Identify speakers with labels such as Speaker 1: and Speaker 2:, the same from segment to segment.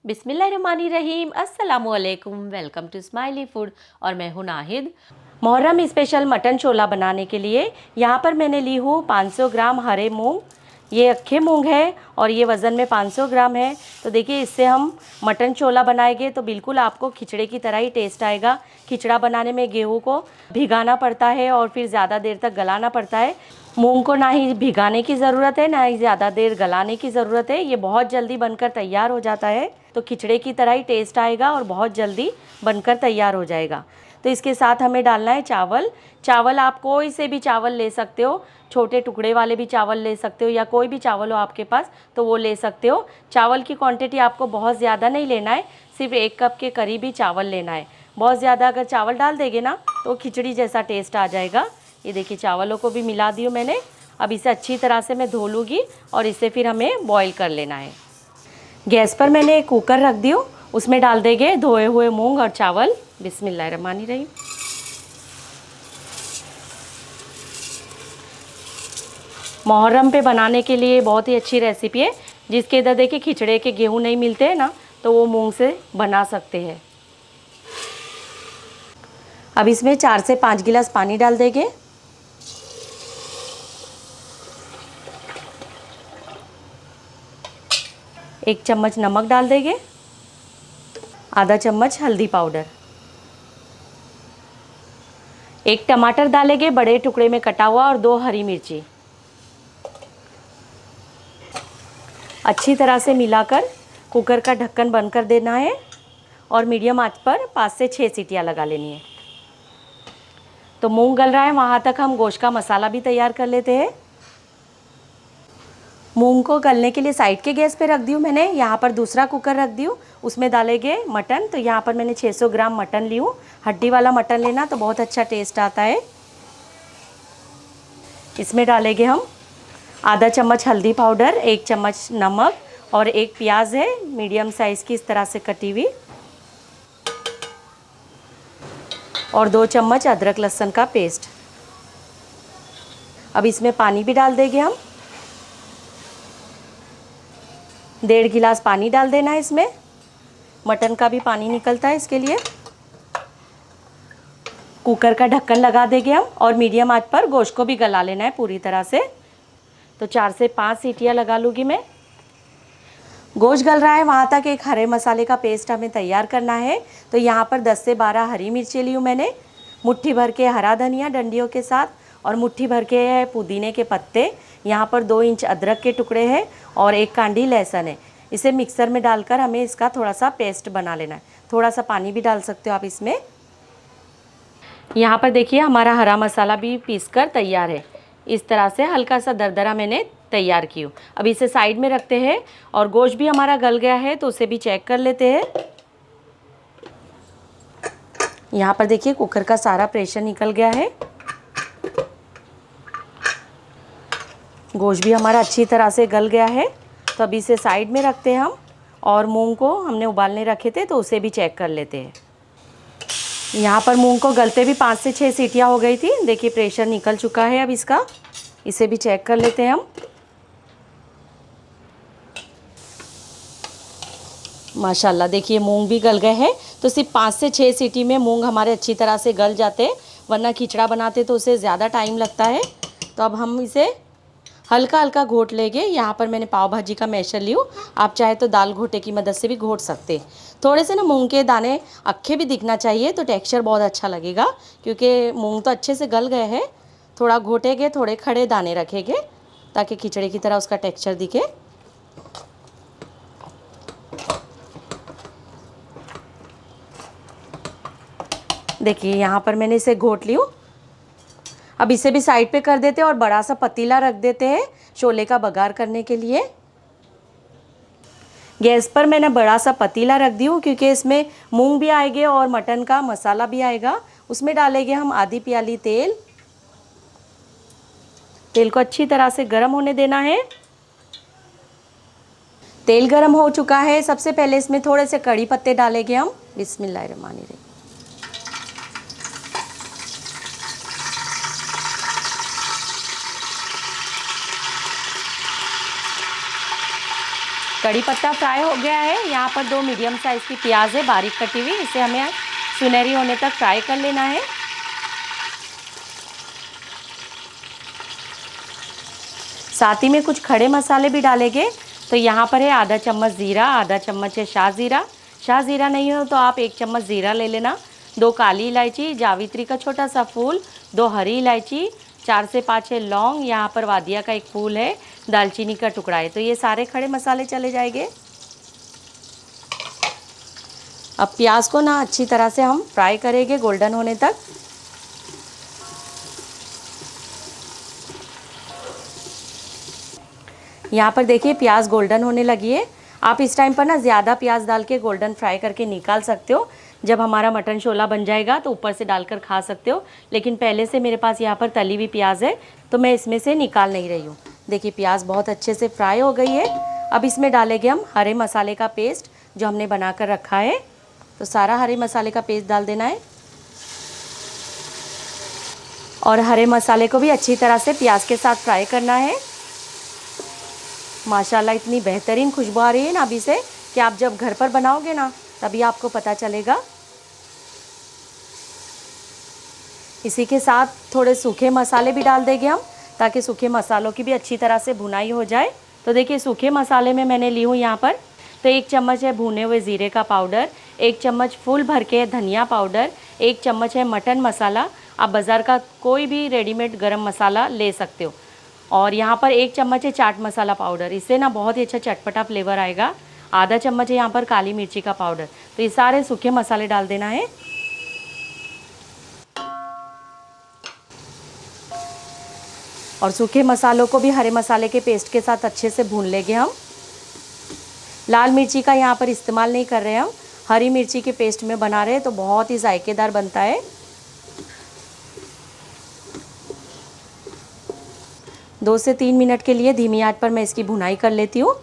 Speaker 1: बिस्मिल्लाहिर्रहमानिर्रहीम, अस्सलामुअलैकुम। Welcome to smiley food और मैं हूं नाहिद। मुहर्रम स्पेशल मटन छोला बनाने के लिए यहाँ पर मैंने ली हूँ 500 ग्राम हरे मूंग। ये अक्खे मूंग है और ये वज़न में 500 ग्राम है। तो देखिए, इससे हम मटन छोला बनाएंगे तो बिल्कुल आपको खिचड़े की तरह ही टेस्ट आएगा। खिचड़ा बनाने में गेहूँ को भिगाना पड़ता है और फिर ज़्यादा देर तक गलाना पड़ता है। मूंग को ना ही भिगाने की ज़रूरत है, ना ही ज़्यादा देर गलाने की ज़रूरत है। ये बहुत जल्दी बनकर तैयार हो जाता है, तो खिचड़े की तरह ही टेस्ट आएगा और बहुत जल्दी बनकर तैयार हो जाएगा। तो इसके साथ हमें डालना है चावल। चावल आप कोई से भी चावल ले सकते हो, छोटे टुकड़े वाले भी चावल ले सकते हो या कोई भी चावल हो आपके पास तो वो ले सकते हो। चावल की क्वांटिटी आपको बहुत ज़्यादा नहीं लेना है, सिर्फ 1 कप के करीब ही चावल लेना है। बहुत ज़्यादा अगर चावल डाल देंगे ना तो खिचड़ी जैसा टेस्ट आ जाएगा। ये देखिए, चावलों को भी मिला दियो मैंने। अब इसे अच्छी तरह से मैं धो लूँगी और इसे फिर हमें बॉईल कर लेना है। गैस पर मैंने एक कुकर रख दियो, उसमें डाल देंगे धोए हुए मूंग और चावल। बिस्मिल्लाहिर्रहमानिर्रहीम। मुहर्रम पे बनाने के लिए बहुत ही अच्छी रेसिपी है। जिसके इधर देखिए खिचड़े के गेहूँ नहीं मिलते हैं ना, तो वो मूंग से बना सकते हैं। अब इसमें 4 से 5 गिलास पानी डाल देंगे। एक चम्मच नमक डाल देंगे, आधा चम्मच हल्दी पाउडर, एक टमाटर डालेंगे बड़े टुकड़े में कटा हुआ और 2 हरी मिर्ची। अच्छी तरह से मिलाकर कुकर का ढक्कन बंद कर देना है और मीडियम आंच पर 5 से 6 सीटियां लगा लेनी है। तो मूंग गल रहा है, वहाँ तक हम गोश्त का मसाला भी तैयार कर लेते हैं। मूंग को गलने के लिए साइड के गैस पे रख दी हूँ मैंने। यहाँ पर दूसरा कुकर रख दी हूँ, उसमें डालेंगे मटन। तो यहाँ पर मैंने 600 ग्राम मटन ली हूँ। हड्डी वाला मटन लेना तो बहुत अच्छा टेस्ट आता है। इसमें डालेंगे हम आधा चम्मच हल्दी पाउडर, 1 चम्मच नमक और एक प्याज है मीडियम साइज़ की इस तरह से कटी हुई, और 2 चम्मच अदरक लहसुन का पेस्ट। अब इसमें पानी भी डाल देंगे हम। 1.5 गिलास पानी डाल देना है इसमें। मटन का भी पानी निकलता है इसके लिए। कुकर का ढक्कन लगा देंगे हम और मीडियम आंच पर गोश्त को भी गला लेना है पूरी तरह से। तो 4 से 5 सीटियां लगा लूँगी मैं। गोश्त गल रहा है, वहाँ तक एक हरे मसाले का पेस्ट हमें तैयार करना है। तो यहाँ पर 10 से 12 हरी मिर्ची ली हूँ मैंने, मुट्ठी भर के हरा धनिया डंडियों के साथ और मुट्ठी भर के पुदीने के पत्ते। यहाँ पर 2 इंच अदरक के टुकड़े हैं और 1 कांडी लहसुन है। इसे मिक्सर में डालकर हमें इसका थोड़ा सा पेस्ट बना लेना है। थोड़ा सा पानी भी डाल सकते हो आप इसमें। यहाँ पर देखिए हमारा हरा मसाला भी पीसकर तैयार है। इस तरह से हल्का सा दरदरा मैंने तैयार की हूँ। अब इसे साइड में रखते हैं और गोश्त भी हमारा गल गया है तो उसे भी चेक कर लेते हैं। यहाँ पर देखिए कुकर का सारा प्रेशर निकल गया है। गोश्त भी हमारा अच्छी तरह से गल गया है। तो अभी इसे साइड में रखते हैं हम और मूंग को हमने उबालने रखे थे तो उसे भी चेक कर लेते हैं। यहाँ पर मूंग को गलते भी 5 से 6 सीटियाँ हो गई थी। देखिए प्रेशर निकल चुका है अब इसका। इसे भी चेक कर लेते हैं हम। माशाल्लाह देखिए मूंग भी गल गए हैं। तो सिर्फ 5 से 6 सीटी में मूंग हमारे अच्छी तरह से गल जाते हैं, वरना खिचड़ा बनाते तो उसे ज़्यादा टाइम लगता है। तो अब हम इसे हल्का हल्का घोट लेंगे। यहाँ पर मैंने पाव भाजी का मैशर ली हूँ, आप चाहे तो दाल घोटे की मदद से भी घोट सकते हैं। थोड़े से ना मूंग के दाने अक्खे भी दिखना चाहिए तो टेक्सचर बहुत अच्छा लगेगा, क्योंकि मूंग तो अच्छे से गल गए हैं। थोड़ा घोटेंगे, थोड़े खड़े दाने रखेंगे ताकि खिचड़े की तरह उसका टेक्सचर दिखे। देखिए यहाँ पर मैंने इसे घोट ली हूँ। अब इसे भी साइड पे कर देते हैं और बड़ा सा पतीला रख देते हैं छोले का बघार करने के लिए। गैस पर मैंने बड़ा सा पतीला रख दी हूँ, क्योंकि इसमें मूंग भी आएंगे और मटन का मसाला भी आएगा। उसमें डालेंगे हम आधी प्याली तेल। तेल को अच्छी तरह से गर्म होने देना है। तेल गर्म हो चुका है। सबसे पहले इसमें थोड़े से कड़ी पत्ते डालेंगे हम। बिस्मिल्लाहिर्रहमानिर्रहीम। कड़ी पत्ता फ्राई हो गया है। यहाँ पर 2 मीडियम साइज़ की प्याज है बारीक कटी हुई, इसे हमें सुनहरी होने तक फ्राई कर लेना है। साथ ही में कुछ खड़े मसाले भी डालेंगे। तो यहाँ पर है आधा चम्मच ज़ीरा, आधा चम्मच है शाह ज़ीरा नहीं हो तो आप 1 चम्मच ज़ीरा ले लेना, 2 काली इलायची, जावित्री का छोटा सा फूल, 2 हरी इलायची, 4 से 5 है लौंग, यहाँ पर वादिया का एक फूल है, दालचीनी का टुकड़ा है। तो ये सारे खड़े मसाले चले जाएंगे। अब प्याज को ना अच्छी तरह से हम फ्राई करेंगे गोल्डन होने तक। यहाँ पर देखिए प्याज गोल्डन होने लगी है। आप इस टाइम पर ना ज़्यादा प्याज डाल के गोल्डन फ्राई करके निकाल सकते हो। जब हमारा मटन छोला बन जाएगा तो ऊपर से डालकर खा सकते हो, लेकिन पहले से मेरे पास यहाँ पर तली हुई प्याज है तो मैं इसमें से निकाल नहीं रही हूँ। देखिए प्याज बहुत अच्छे से फ्राई हो गई है। अब इसमें डालेंगे हम हरे मसाले का पेस्ट जो हमने बना कर रखा है। तो सारा हरे मसाले का पेस्ट डाल देना है और हरे मसाले को भी अच्छी तरह से प्याज के साथ फ्राई करना है। माशाल्लाह इतनी बेहतरीन खुशबू आ रही है ना अभी से कि आप जब घर पर बनाओगे ना तभी आपको पता चलेगा। इसी के साथ थोड़े सूखे मसाले भी डाल देंगे हम, ताकि सूखे मसालों की भी अच्छी तरह से भुनाई हो जाए। तो देखिए सूखे मसाले में मैंने ली हूँ यहाँ पर तो 1 चम्मच है भुने हुए ज़ीरे का पाउडर, 1 चम्मच फुल भर के धनिया पाउडर, 1 चम्मच है मटन मसाला। आप बाज़ार का कोई भी रेडीमेड गरम मसाला ले सकते हो। और यहाँ पर 1 चम्मच है चाट मसाला पाउडर, इससे ना बहुत ही अच्छा चटपटा फ्लेवर आएगा। आधा चम्मच है यहाँ पर काली मिर्ची का पाउडर। तो ये सारे सूखे मसाले डाल देना है। और सूखे मसालों को भी हरे मसाले के पेस्ट के साथ अच्छे से भून लेंगे हम। लाल मिर्ची का यहाँ पर इस्तेमाल नहीं कर रहे हैं हम, हरी मिर्ची के पेस्ट में बना रहे हैं तो बहुत ही जायकेदार बनता है। 2 से 3 मिनट के लिए धीमी आंच पर मैं इसकी भुनाई कर लेती हूँ।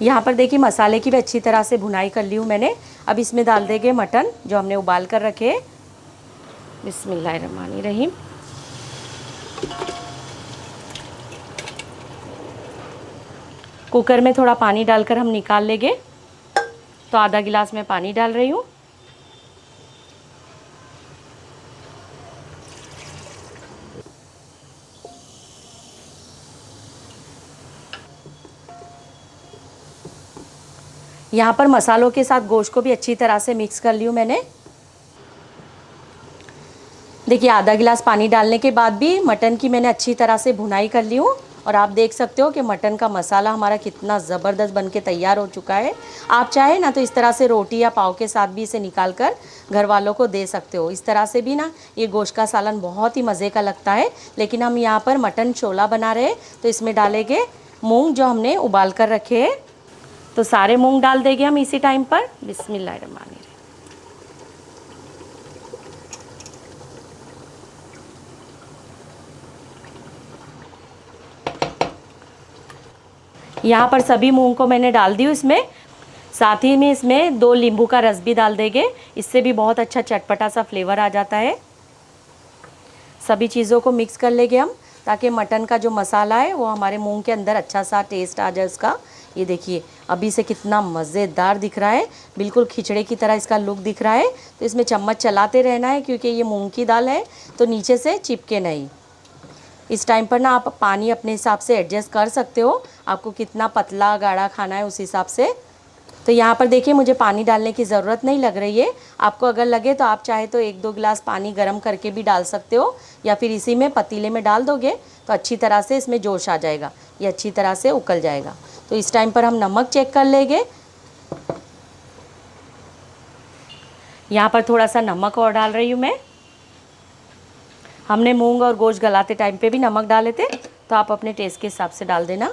Speaker 1: यहाँ पर देखिए मसाले की भी अच्छी तरह से भुनाई कर ली हूँ मैंने। अब इसमें डाल देंगे मटन जो हमने उबाल कर रखे। बिस्मिल्लाहिर्रहमानिर्रहीम। कुकर में थोड़ा पानी डालकर हम निकाल लेंगे। तो आधा गिलास में पानी डाल रही हूँ। यहाँ पर मसालों के साथ गोश्त को भी अच्छी तरह से मिक्स कर ली हूँ मैंने। देखिए आधा गिलास पानी डालने के बाद भी मटन की मैंने अच्छी तरह से भुनाई कर ली हूँ और आप देख सकते हो कि मटन का मसाला हमारा कितना ज़बरदस्त बनके तैयार हो चुका है। आप चाहे ना तो इस तरह से रोटी या पाव के साथ भी इसे निकाल कर घर वालों को दे सकते हो। इस तरह से भी ना ये गोश्त का सालन बहुत ही मज़े का लगता है। लेकिन हम यहाँ पर मटन छोला बना रहे हैं तो इसमें डालेंगे मूँग जो हमने उबाल कर रखे हैं। तो सारे मूँग डाल देंगे हम इसी टाइम पर। बिस्मिल्लाहिर्रहमानिर्रहीम। यहाँ पर सभी मूंग को मैंने डाल दी इसमें। साथ ही में इसमें 2 नींबू का रस भी डाल देंगे, इससे भी बहुत अच्छा चटपटा सा फ्लेवर आ जाता है। सभी चीज़ों को मिक्स कर लेंगे हम ताकि मटन का जो मसाला है वो हमारे मूंग के अंदर अच्छा सा टेस्ट आ जाए उसका। ये देखिए अभी से कितना मज़ेदार दिख रहा है, बिल्कुल खिचड़े की तरह इसका लुक दिख रहा है। तो इसमें चम्मच चलाते रहना है क्योंकि ये मूंग की दाल है तो नीचे से चिपके नहीं। इस टाइम पर ना आप पानी अपने हिसाब से एडजस्ट कर सकते हो, आपको कितना पतला गाढ़ा खाना है उस हिसाब से। तो यहाँ पर देखिए मुझे पानी डालने की ज़रूरत नहीं लग रही है। आपको अगर लगे तो आप चाहे तो 1-2 गिलास पानी गर्म करके भी डाल सकते हो या फिर इसी में पतीले में डाल दोगे तो अच्छी तरह से इसमें जोश आ जाएगा, ये अच्छी तरह से उकल जाएगा। तो इस टाइम पर हम नमक चेक कर लेंगे। यहाँ पर थोड़ा सा नमक और डाल रही हूँ मैं। हमने मूंग और गोश्त गलाते टाइम पे भी नमक डाले थे तो आप अपने टेस्ट के हिसाब से डाल देना।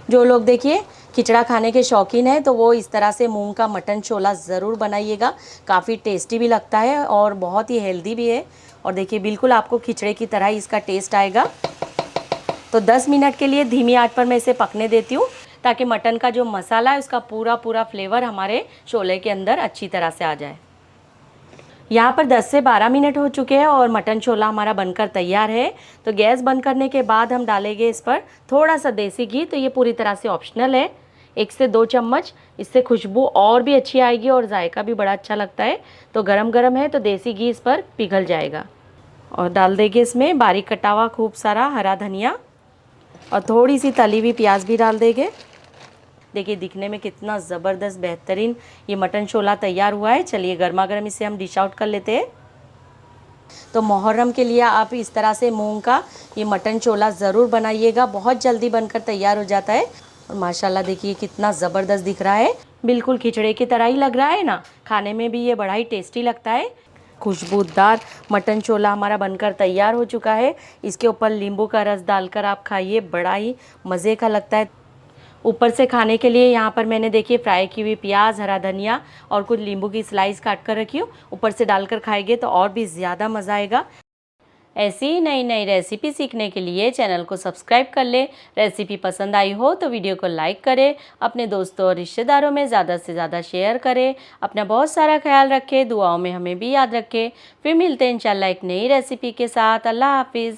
Speaker 1: जो लोग देखिए खिचड़ा खाने के शौकीन हैं तो वो इस तरह से मूंग का मटन छोला ज़रूर बनाइएगा। काफ़ी टेस्टी भी लगता है और बहुत ही हेल्दी भी है। और देखिए बिल्कुल आपको खिचड़े की तरह ही इसका टेस्ट आएगा। तो 10 मिनट के लिए धीमी आंच पर मैं इसे पकने देती हूँ ताकि मटन का जो मसाला है उसका पूरा फ्लेवर हमारे छोले के अंदर अच्छी तरह से आ जाए। यहाँ पर 10 से 12 मिनट हो चुके हैं और मटन छोला हमारा बनकर तैयार है। तो गैस बंद करने के बाद हम डालेंगे इस पर थोड़ा सा देसी घी। तो ये पूरी तरह से ऑप्शनल है, 1 से 2 चम्मच। इससे खुशबू और भी अच्छी आएगी और जायका भी बड़ा अच्छा लगता है। तो गरम गरम है तो देसी घी इस पर पिघल जाएगा। और डाल देंगे इसमें बारीक कटा हुआ खूब सारा हरा धनिया और थोड़ी सी तली हुई प्याज भी डाल देंगे। देखिए दिखने में कितना ज़बरदस्त बेहतरीन ये मटन छोला तैयार हुआ है। चलिए गर्मा गर्म इसे हम डिश आउट कर लेते हैं। तो मुहर्रम के लिए आप इस तरह से मूंग का ये मटन छोला ज़रूर बनाइएगा, बहुत जल्दी बनकर तैयार हो जाता है। और माशाल्लाह देखिए कितना ज़बरदस्त दिख रहा है, बिल्कुल खिचड़े की तरह ही लग रहा है ना। खाने में भी ये बड़ा ही टेस्टी लगता है। खुशबूदार मटन छोला हमारा बनकर तैयार हो चुका है। इसके ऊपर नींबू का रस डालकर आप खाइए, बड़ा ही मज़े का लगता है। ऊपर से खाने के लिए यहाँ पर मैंने देखिए फ्राई की हुई प्याज, हरा धनिया और कुछ नींबू की स्लाइस काट कर रखी हूँ। ऊपर से डालकर खाएंगे तो और भी ज़्यादा मज़ा आएगा। ऐसी ही नई नई रेसिपी सीखने के लिए चैनल को सब्सक्राइब कर ले। रेसिपी पसंद आई हो तो वीडियो को लाइक करें, अपने दोस्तों और रिश्तेदारों में ज़्यादा से ज़्यादा शेयर करें। अपना बहुत सारा ख्याल रखें, दुआओं में हमें भी याद रखें। फिर मिलते हैं इंशाल्लाह एक नई रेसिपी के साथ। अल्लाह हाफिज़।